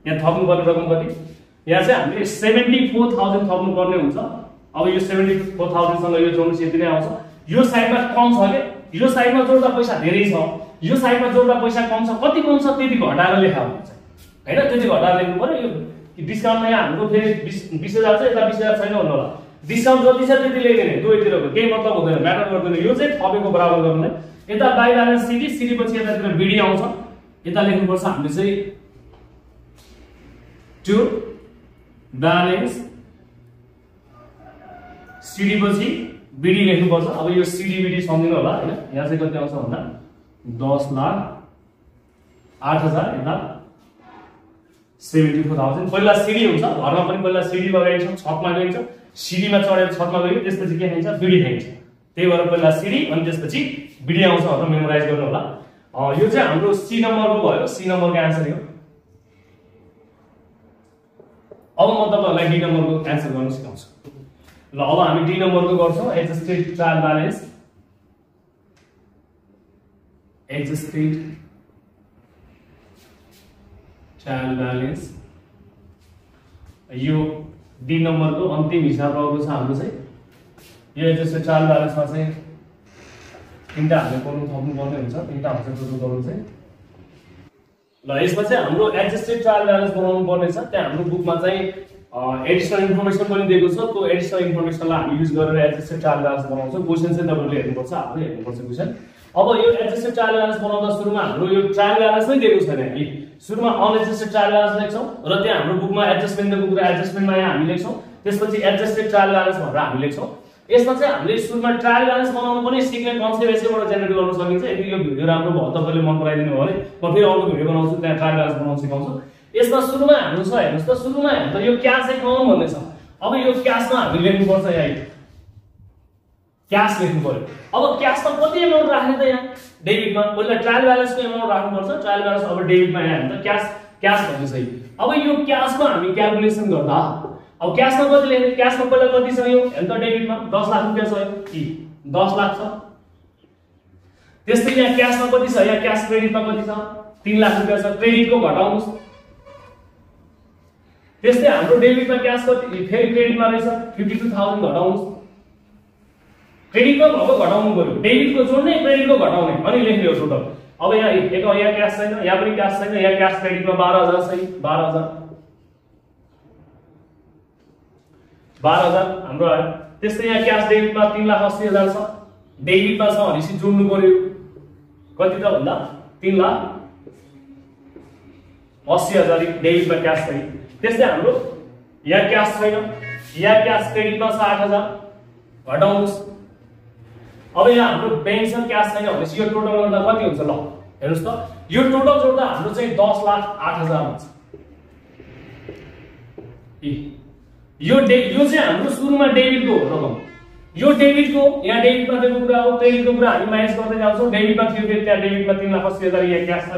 यहाँ थप्नु पर्ने रकम कति यहाँ चाहिँ हामीले 74,000 थप्नु पर्ने हुन्छ। अब यो 74,000 सँग यो जोड्नु यति नै आउँछ। यो साइडमा कम छ के यो साइडमा जोड्दा पैसा धेरै छ यो साइडमा जोड्दा पैसा कम छ कति कम छ त्यति घटाएर लेखा हुन्छ हैन त्यति घटाएर लेख्नु पर्यो। यो डिस्काउन्टमा यहाँ हाम्रो फेरि 20,000 छ यता 20,000 छैन भन्नु होला डिस्काउन्ट जति छ त्यति लेख्दिने दुवैतिरको केही मतलब हुँदैन म्याटर गर्दैन यो चाहिँ थपेको बराबर गर्नु। यता बाइ ब्यालेन्स सिडी पछि यतातिर बिडी आउँछ यता लेख्नुपर्छ हामीले चाहिँ टु ब्यालेन्स सिडी पछि बिडी लेख्नुपर्छ। अब यो सिडी बिडी सम्झिनु होला हैन यहाँ चाहिँ कति आउँछ भन्दा 10,08,000 यता 74,000 पहिला सिडी हुन्छ घरमा पनि पहिला सिडी लगाइन्छ छतमा गइन्छ सिडीमा चढेर छतमा गयो त्यसपछि के खाइन्छ बिडी खाइन्छ त्यही भएर पहिला सिडी अनि त्यसपछि बिडी आउँछ भनेर मेमोराइज गर्नु होला। यो चाहिँ हाम्रो सी नम्बरको भयो सी नम्बरको आन्सर हो। अब म तपाईहरुलाई डी नम्बरको आन्सर गर्न सिकाउँछु। ल अब हामी डी नम्बरको गर्छौं एडजस्टेड ट्रायल ब्यालेन्स यो डी नम्बरको अन्तिम हिसाब रहेको छ हाम्रो चाहिँ यो एडजस्टेड ट्रायल ब्यालेन्समा चाहिँ तीनटा हामीले गर्नु थप्नु पर्ने हुन्छ तीनटा हुन्छ टोटल गर्नु चाहिँ। ल यसमा चाहिँ हाम्रो एडजस्टेड ट्रायल ब्यालेन्स बनाउनु पर्ने छ त्यहाँ हाम्रो बुकमा चाहिँ एडिसनल इन्फर्मेसन पनि दिएको छ। त्यो एडिसनल इन्फर्मेसनलाई हामी युज गरेर एडजस्टेड ट्रायल ब्यालेन्स बनाउँछौँ। क्वेसन चाहिँ तपाईँले हेर्नुपर्छ, आफूले हेर्नुपर्छ क्वेसन। अब यो एडजस्टेड ट्रायल ब्यालेन्स बनाउँदा सुरुमा हाम्रो यो ट्रायल ब्यालेन्स नै दिएको छैन कि सुरुमा अनएडजस्टेड ट्रायल ब्यालेन्स लेख्छौँ र त्यहाँ हाम्रो बुकमा एडजस्टमेन्ट दिएको कुरा एडजस्टमेन्टमा यहाँ हामी लेख्छौँ। त्यसपछि एडजस्टेड ट्रायल ब्यालेन्स भनेर हामी लेख्छौँ। यसमा चाहिँ हामीले सुरुमा ट्रायल ब्यालेन्स बनाउनु पनि सिक्ने कन्सेप्ट यसैबाट जेनेरेट गर्न सकिन्छ। यदि यो भिडियो राम्रो भयो तपाईँले मन पराइदिनु भयो भने म फेरि अर्को भिडियो बनाउँछु, त्यहाँ ट्रायल ब्यालेन्स बनाउन सिकाउँछु। यसमा सुरुमा हाम्रो छ हेर्नुहोस् त, सुरुमा हेर्नु त यो क्यास एकाउन्ट भन्ने छ। अब यो क्यासमा हामी लेख्नुपर्छ, यहाँ क्यास लेख्नु पर्यो। अब क्यासमा कति एमाउन्ट राख्ने त यहाँ डेबिटमा पहिला ट्रायल ब्यालेन्सको एमाउन्ट राख्नुपर्छ। ट्रायल ब्यालेन्स अब डेबिटमा यहाँ हेर्नु त क्यास भन्ने छ। अब यो क्यासमा हामी क्यालकुलेसन गर्दा अब क्यासमा कति लेख्ने, क्यासमा पहिला कति छ यो हेर्नु त डेबिटमा 10 लाख रुपैयाँ छ कि 10 लाख छ। त्यस्तै यहाँ क्यासमा कति छ, यहाँ क्यास क्रेडिटमा कति छ 3 लाख रुपैयाँ छ। क्रेडिटको घटाउनुस्। त्यस्तै हाम्रो डेबिटमा क्यास कति फेरि क्रेडिटमा रहेछ 52,000 घटाउनुस्। क्रेडिटको भएको घटाउनु पर्यो, डेबिटको जोड्ने क्रेडिटको घटाउने अनि लेख्ने हो टोटल। अब यहाँ क्यास छैन, यहाँ पनि क्यास छैन, यहाँ क्यास क्रेडिटमा 12,000 छ, 12,000 हाम्रो आयो। त्यस्तै यहाँ क्यास डेबिटमा 3,80,000 छ। डेबिटमा छ भनेपछि जोड्नु पर्यो कति त भन्दा 3,80,000 डेबिटमा क्यास छैन। त्यस्तै हाम्रो यहाँ क्यास छैन, यहाँ क्यास क्रेडिटमा छ 8,000 घटाउनुस्। अब यहाँ हाम्रो बैंक छ क्यास छैन भनेपछि यो टोटल गर्दा कति हुन्छ ल हेर्नुस् त, यो टोटल जोड्दा हाम्रो चाहिँ 10,08,000 हुन्छ। यो चाहिँ हाम्रो सुरुमा डेबिटको रकम। यो डेबिटको यहाँ डेबिटमा दिएको कुरा हो, क्रेडिटको कुरा हामी माइनस गर्दै जान्छौँ। डेबिटमा थियो फेरि त्यहाँ डेबिटमा 3,80,000 यहाँ क्यास छ।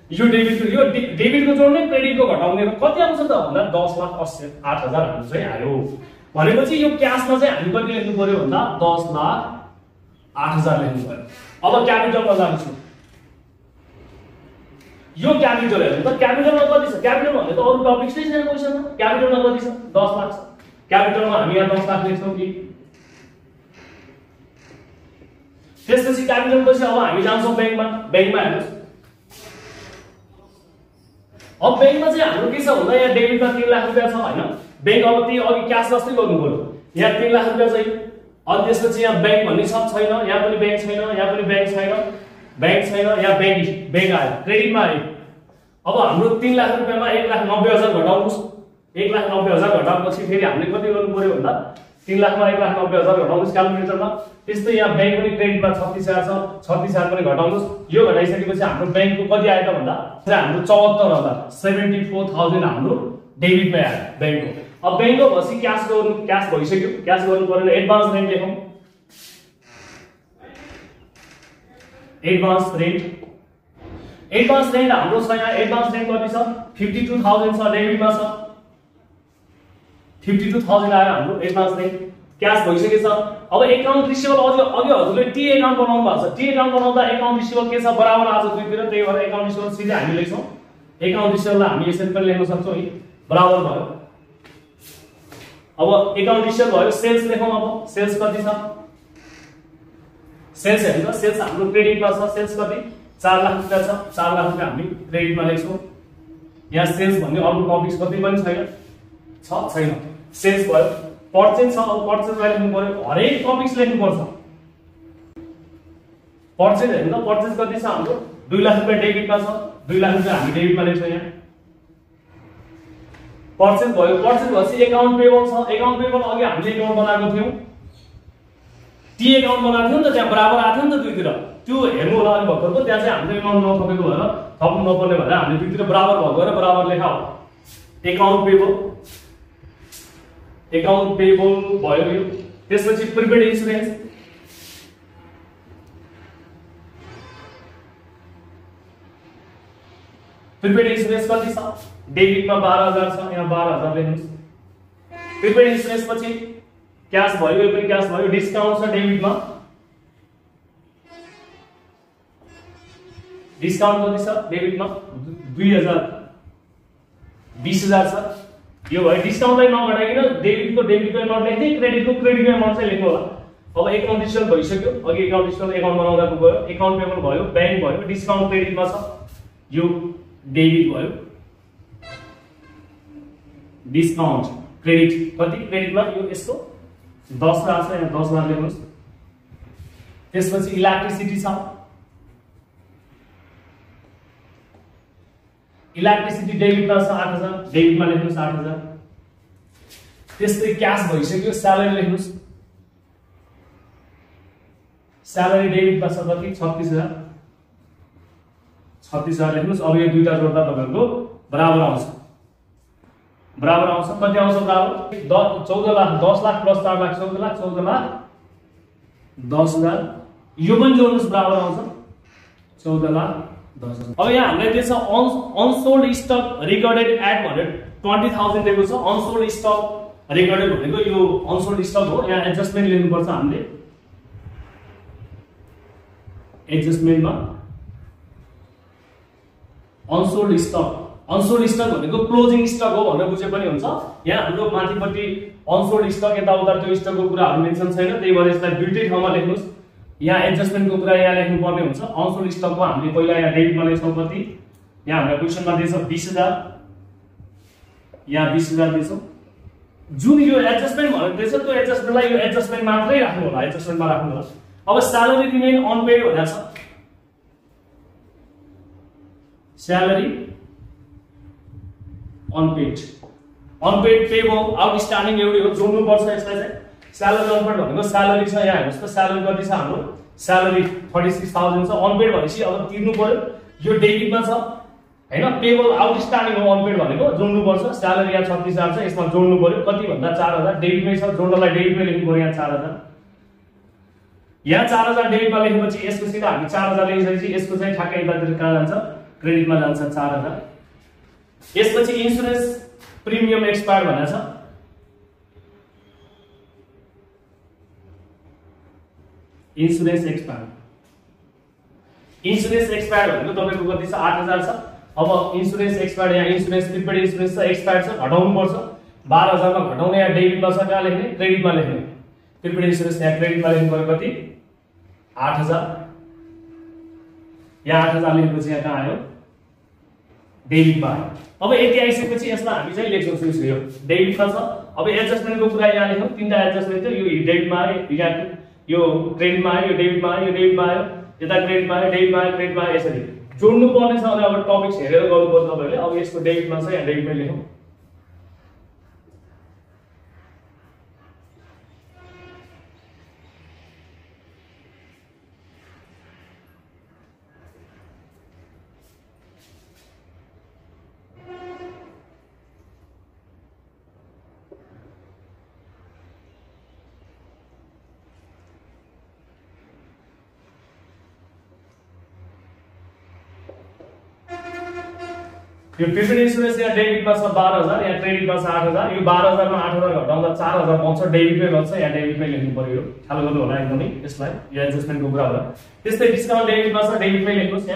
यो डेबिटको जोड्ने क्रेडिटको घटाउने र कति आउँछ त भन्दा 10,08,000 हाम्रो चाहिँ आयो। भनेपछि यो क्यासमा चाहिँ हामी कति लेख्नु पर्यो भन्दा 10,08,000 लेख्नु पर्यो। अब क्यापिटलमा जान्छु। यो क्यापिटल हेर्नु त, क्यापिटलमा कति छ, क्यापिटल भन्ने त अरु टपिक्स नै छैन क्वेसनमा। क्यापिटलमा कति छ 10 लाख छ। क्यापिटलमा हामी यहाँ 10 लाख लेख्छौँ कि। त्यसपछि क्यापिटलपछि अब हामी जान्छौँ बैंकमा। बैंकमा हेर्नुस्, अब बैंकमा चाहिँ हाम्रो के छ भन्दा यहाँ डेबिटमा 3 लाख रुपैयाँ छ हैन। बैंक अब त्यही अघि क्यास जस्तै गर्नु पर्यो। यहाँ 3 लाख रुपैयाँ चाहिँ अनि त्यसपछि यहाँ बैंक भन्ने सब छैन, यहाँ पनि बैंक छैन, यहाँ पनि बैंक छैन, बैंक छैन, यहाँ बैंक आयो क्रेडिटमा आयो। अब हाम्रो 3 लाख रुपैयाँमा 1,90,000 घटाउनुस्। 1,90,000 घटाएपछि फेरि हामीले कति गर्नु पर्यो भन्दा 3 लाखमा 1,90,000 घटाउनुस् क्यालकुलेटरमा। त्यस्तै यहाँ बैंक पनि क्रेडिटमा 36,000 छ, 36,000 पनि घटाउनुस्। यो घटाइसकेपछि हाम्रो बैंकको कति आयो त भन्दा हाम्रो 74,000 हाम्रो डेबिटमा आयो बैंकको। अब बैंकको भएपछि क्यास भइसक्यो। क्यास गर्नु पर्यो, एडभान्स रेन्ट लेखौँ। एडभान्स रेन्ट हाम्रो छ यहाँ। एडभान्स रेन्ट कति छ 52,000 छ, डेबिटमा छ 52,000 आयो हाम्रो एडभान्स रेन्ट। क्यास भइसकेछ। अब एकाउन्ट रिसिभेबल अघि हजुरले टी एकाउन्ट बनाउनु भएको छ। टी एकाउन्ट बनाउँदा एकाउन्ट रिसिभेबल के छ बराबर आज दुईतिर, त्यही भएर एकाउन्ट रिसिभेबल सिधै हामी लेख्छौँ। एकाउन्ट रिसिभेबललाई हामी यसरी पनि लेख्न सक्छौँ यी बराबर भयो। अब एकाउन्ट रिसिभेबल भयो। सेल्स लेखौँ। अब सेल्स कति छ, सेल्स हेर्नु त, सेल्स हाम्रो क्रेडिटमा छ। सेल्स कति 4 लाख रुपैयाँ छ। 4 लाख रुपैयाँ हामी क्रेडिटमा लेख्छौँ। यहाँ सेल्स भन्ने अरू टपिक्स कति पनि छैन, छैन। सेल्स भयो। पर्चेज छ। अब पर्चेजलाई लेख्नु पर्यो, हरेक टपिक्स लेख्नुपर्छ। पर्चेज हेर्नु त, पर्चेज कति छ हाम्रो 2 लाख रुपैयाँ डेबिटमा छ। 2 लाख रुपैयाँ हामी डेबिटमा लेख्छौँ यहाँ। पर्चेज भयो। पर्चेज भएपछि एकाउन्ट पेबल छ। एकाउन्ट पेबल अघि हामीले एकाउन्ट बनाएको थियौँ, टी एकाउन्ट बनाएको थियौँ नि त, त्यहाँ बराबर आएको थियो नि त दुईतिर। त्यो हेर्नु होला अलि भर्खरको, त्यहाँ चाहिँ हाम्रो एमाउन्ट नथपेको भएर थप्नु नपर्ने भएर हामीले दुईतिर बराबर भएको र बराबर लेखा हो। एकाउन्ट पेबल भयो यो। त्यसपछि प्रिपेड इन्सुरेन्स। प्रिपेड इन्सुरेन्स कति छ डेबिटमा 12,000 छ, यहाँ 12,000 लेख्नुस्। प्रिपेड इन्सुरेन्स पछि क्यास भयो, यो पनि क्यास भयो। डिस्काउन्ट छ डेबिटमा। डिस्काउन्ट कति छ डेबिटमा 2,000 20,000 छ। यो भयो। डिस्काउन्टलाई नघटाइकिन डेबिटको एमाउन्ट लेख्ने, क्रेडिटको एमाउन्ट चाहिँ लेख्नु होला। अब एकाउन्ट रिसिभेबल भइसक्यो। अघि एकाउन्ट रिसिभेबल एकाउन्ट बनाउँदाको भयो। एकाउन्ट पेबल भयो, बैंक भयो, डिस्काउन्ट क्रेडिटमा छ, यो डेबिट भयो। डिस्काउन्ट क्रेडिट कति क्रेडिटमा यो यसको 10 आछ यहाँ 10 मा लेख्नुस् त्यसपछि इलेक्ट्रिसिटी छ इलेक्ट्रिसिटी डेबिटमा छ 8000 डेबिटमा लेख्नुस् 8000 त्यस्तै क्याश भइसक्यो स्यालेरी लेख्नुस् स्यालेरी डेबिटमा छ कति 36000 लेख्नुस् अब यो दुईटा जोड्दा तपाईहरुको बराबर आउँछ कति आउँछ बराबर 14 लाख 10 लाख प्लस 4 लाख 14 लाख 10,000 यो पनि जोड्नुस् बराबर आउँछ 14 लाख 10,000 अब यहाँ हामीले दिएको छ अनसोल्ड स्टक रिकर्डेड एट भनेर 20,000 दिएको छ अनसोल्ड स्टक रिकर्डेड भनेको यो अनसोल्ड स्टक हो यहाँ एडजस्टमेन्ट लिनु पर्छ हामीले एडजस्टमेन्टमा अनसोल्ड स्टक भनेको क्लोजिङ स्टक हो भनेर बुझे पनि हुन्छ यहाँ हाम्रो माथिपट्टि अनसोल्ड स्टक यताउता त्यो स्टकको कुराहरु मेन्सन छैन त्यही भएर यसलाई दुईटै ठाउँमा लेख्नुस् यहाँ एडजस्टमेन्टको कुरा यहाँ लेख्नु पर्ने हुन्छ अनसोल्ड स्टकको हामीले पहिला यहाँ डेबिटमा लेख्छौं कति यहाँ हाम्रो क्वेशनमा दिएछ 20,000 यहाँ 20,000 दिएछौं जुन यो एडजस्टमेन्ट भनेर दिएछ त्यो एडजस्टमेन्टलाई यो एडजस्टमेन्ट मात्रै राख्नु होला एडजस्टमेन्टमा राख्नु होला अब स्यालेरी रिमेन अनपेड भनेको छ स्यालेरी अनपेड पेबल आउटस्ट्यान्डिङ एउटै हो जोड्नु पर्छ यसलाई चाहिँ स्यालेरी अनपेड भनेको स्यालेरी छ यहाँ हेर्नुस् त स्यालेरी कति छ हाम्रो स्यालेरी 36,000 छ अनपेड भनेपछि अब तिर्नु पर्यो यो डेबिटमा छ हैन पेबल आउटस्ट्यान्डिङ हो अनपेड भनेको जोड्नु पर्छ स्यालेरी यहाँ 36,000 छ यसमा जोड्नु पर्यो कति भन्दा 4,000 डेबिटमै छ जोड्नलाई डेबिटमै लेख्नु पर्यो यहाँ 4,000 यहाँ 4,000 डेबिटमा लेखेपछि यसको सिधा हामी 4,000 लेखिसकेपछि यसको चाहिँ ठ्याक्कै यतातिर कहाँ जान्छ क्रेडिटमा जान्छ 4,000 यसपछि इन्स्योरेन्स प्रिमियम एक्सपायर भनेको छ इन्स्योरेन्स एक्सपायर भनेको तपाईको कति छ 8,000 छ अब इन्स्योरेन्स एक्सपायर यहाँ इन्स्योरेन्स प्रिपेड इन्स्योरेन्स छ एक्सपायर छ घटाउनु पर्छ 12,000 मा घटाउने यहाँ डेबिटमा छ कहाँ लेख्ने क्रेडिटमा लेख्ने प्रिपेड इन्स्योरेन्स यहाँ क्रेडिटमा लेख्नु पर्यो कति 8,000 यहाँ 8,000 लेखेपछि यहाँ कहाँ आयो डेबिटमा आयो अब यति आइसकेपछि यसलाई हामी चाहिँ लेख्छौं सुन्नुस् यो डेबिटमा छ अब एडजस्टमेन्टको कुरा यहाँ लेख्यौं तीनटा एडजस्टमेन्ट थियो यो डेबिटमा आयो यो क्रेडिटमा आयो यो डेबिटमा आयो यो डेबिटमा आयो यता क्रेडिटमा आयो डेबिटमा आयो क्रेडिटमा आयो यसरी जोड्नु पर्ने छ अनि अब टपिक्स हेरेर गर्नुपर्छ तपाईहरुले अब यसको डेबिटमा छ यहाँ डेबिटमै लेखौं यो प्रिपेड इन्स्योरेन्स यहाँ डेबिटमा छ 12,000 यहाँ क्रेडिटमा छ 8,000 यो 12,000 मा 8,000 घटाउँदा 4,000 पाउँछ डेबिटमै गर्छ यहाँ डेबिटमै लेख्नु पर्यो यो ख्याल गर्नु होला एकदमै यसलाई यो एडजस्टमेन्टको कुरा होला त्यस्तै डिस्काउन्ट डेबिटमा छ डेबिटमै लेख्नुस्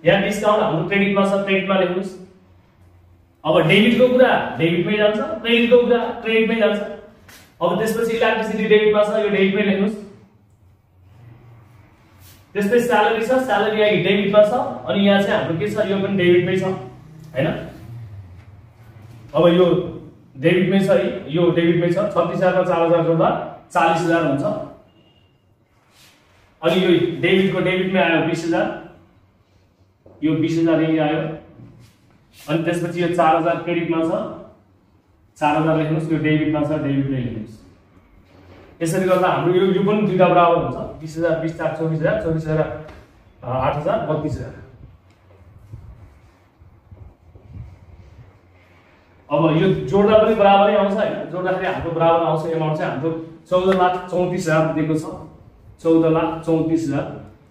यहाँ डिस्काउन्ट हाम्रो क्रेडिटमा छ क्रेडिटमा लेख्नुस् अब डेबिटको कुरा डेबिटमै जान्छ क्रेडिटको कुरा क्रेडिटमै जान्छ अब त्यसपछि इलेक्ट्रिसिटी डेबिटमा छ यो डेबिटमै लेख्नुस् त्यस्तै स्यालेरी छ स्यालेरी यहाँ डेबिटमा छ अनि यहाँ चाहिँ हाम्रो के छ यो पनि डेबिटमै छ हैन अब यो डेबिटमै छ यो डेबिटमै छ 36,000 मा 4,000 जोड्दा 40,000 हुन्छ अनि यो डेबिटको डेबिटमै आयो 20,000 यो 20,000 यही आयो अनि त्यसपछि यो 4,000 क्रेडिटमा छ 4,000 लेख्नुस् यो डेबिटमा छ डेबिटमै लेख्नुस् यसरी गर्दा हाम्रो यो पनि दुईटा बराबर हुन्छ 20,000 20 4 24,000 24,000 8,000 32,000 अब यो जोड्दा पनि बराबरै आउँछ हैन जोड्दाखेरि हाम्रो बराबर आउँछ एमाउन्ट चाहिँ हाम्रो 14,34,000 दिएको छ 14,34,000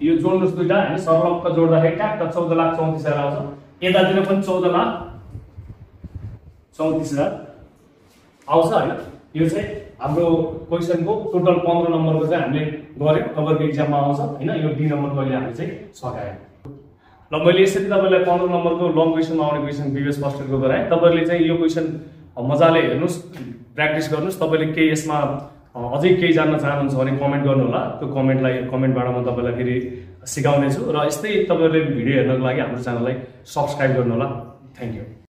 यो जोड्नुस् दुईटा हैन सरलक्क जोड्दाखेरि ट्याक्क 14,34,000 आउँछ यतातिर पनि 14,34,000 आउँछ हैन यो चाहिँ हाम्रो क्वेशनको टोटल 15 नम्बरको चाहिँ हामीले गर्यौं तपाईहरुको एक्जाममा आउँछ हैन यो डी नम्बरको अहिले हामीले चाहिँ सकायौं ल मैले यसरी तपाईलाई 15 नम्बरको लङ क्वेशनमा आउने क्वेशन प्रिभियस फर्स्ट इयरको गराए तपाईहरुले चाहिँ यो क्वेशन मजाले हेर्नुस् प्र्याक्टिस गर्नुस् तपाईले के यसमा अझै केही जान्न चाहनुहुन्छ भने कमेन्ट गर्नु होला त्यो कमेन्टबाट म तपाईलाई फेरि सिकाउने छु र यस्तै तपाईहरुले भिडियो हेर्नको लागि हाम्रो च्यानललाई सब्स्क्राइब गर्नु होला थ्यांक यू